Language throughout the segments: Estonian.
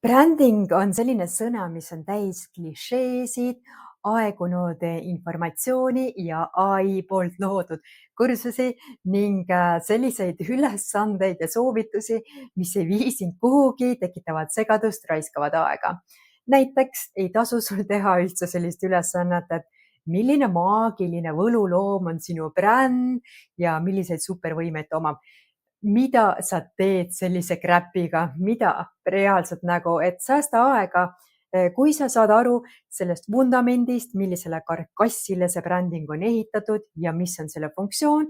Bränding on selline sõna, mis on täis klišeesid, aegunud informatsiooni ja ai poolt loodud kursusi ning selliseid ülesandeid ja soovitusi, mis ei vii sind kuhugi, tekitavad segadust, raiskavad aega. Näiteks ei tasu sul teha üldse sellist ülesannet, et milline maagiline võluloom on sinu bränd ja milliseid supervõimeid ta omab. Mida sa teed sellise kräpiga, mida reaalselt nagu, et säästa aega, kui sa saad aru sellest vundamendist, millisele karkassile see bränding on ehitatud ja mis on selle funktsioon,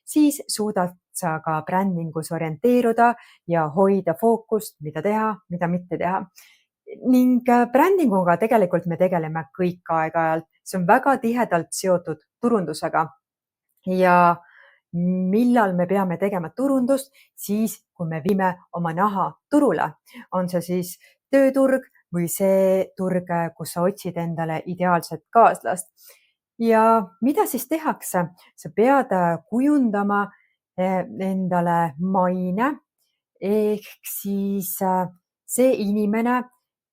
siis suudad sa ka brändingus orienteeruda ja hoida fookust, mida teha, mida mitte teha. Ning brändinguga tegelikult me tegeleme kõik aeg-ajalt, see on väga tihedalt seotud turundusega ja millal me peame tegema turundust, siis kui me viime oma naha turule. On see siis tööturg või see turg, kus sa otsid endale ideaalset kaaslast. Ja mida siis tehakse? Sa pead kujundama endale maine ehk siis see inimene,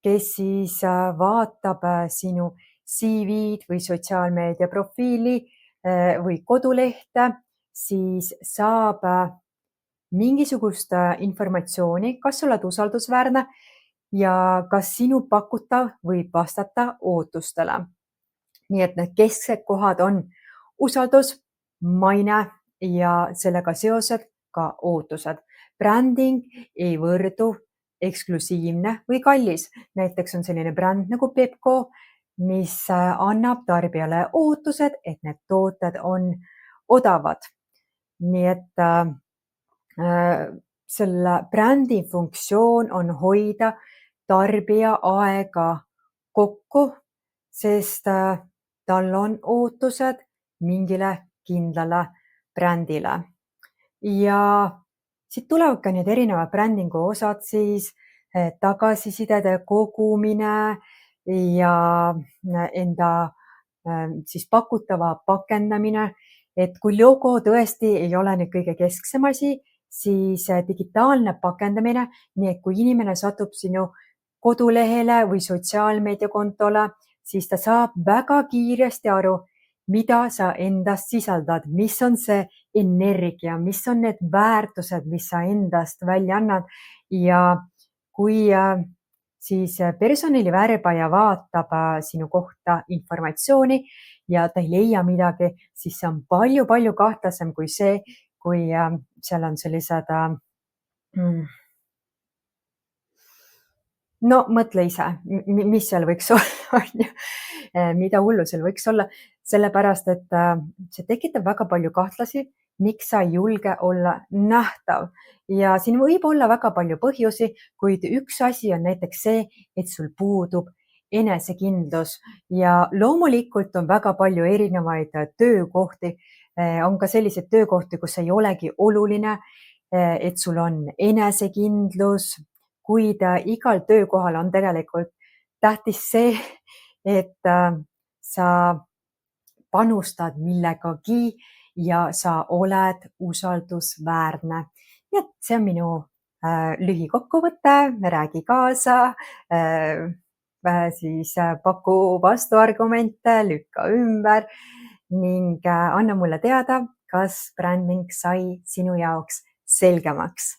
kes siis vaatab sinu CV-d või sotsiaalmeedia profiili või kodulehte, siis saab mingisugust informatsiooni, kas sa oled usaldusväärne ja kas sinu pakutav võib vastata ootustele. Nii et need kesksed kohad on usaldus, maine ja sellega seosed ka ootused. Bränding ei võrdu eksklusiivne või kallis. Näiteks on selline bränd nagu Pepco, mis annab tarbijale ootused, et need tooted on odavad. Nii et selle brändi funktsioon on hoida tarbija aega kokku, sest tal on ootused mingile kindlale brändile. Ja siit tulevad ka need erinevad brändingu osad, siis tagasisidede kogumine ja enda siis pakutava pakendamine, et kui logo tõesti ei ole nüüd kõige kesksem asi, siis digitaalne pakendamine, nii et kui inimene satub sinu kodulehele või sotsiaalmeediakontole, siis ta saab väga kiiresti aru, mida sa endast sisaldad, mis on see energia, mis on need väärtused, mis sa endast välja annad ja kui siis personalivärbaja vaatab sinu kohta informatsiooni ja ta ei leia midagi, siis see on palju-palju kahtlasem kui see, kui seal on sellised no mõtle ise, mis seal võiks olla, on ju, mida hullu seal võiks olla, sellepärast et see tekitab väga palju kahtlasi, miks sa ei julge olla nähtav. Ja siin võib olla väga palju põhjusi, kuid üks asi on näiteks see, et sul puudub enesekindlus ja loomulikult on väga palju erinevaid töökohti. On ka selliseid töökohti, kus ei olegi oluline, et sul on enesekindlus, kuid igal töökohal on tegelikult tähtis see, et sa panustad millegagi ja sa oled usaldusväärne. Nii et see on minu lühikokkuvõte, räägi kaasa, siis paku vastuargumente, lükka ümber ning anna mulle teada, kas bränding sai sinu jaoks selgemaks.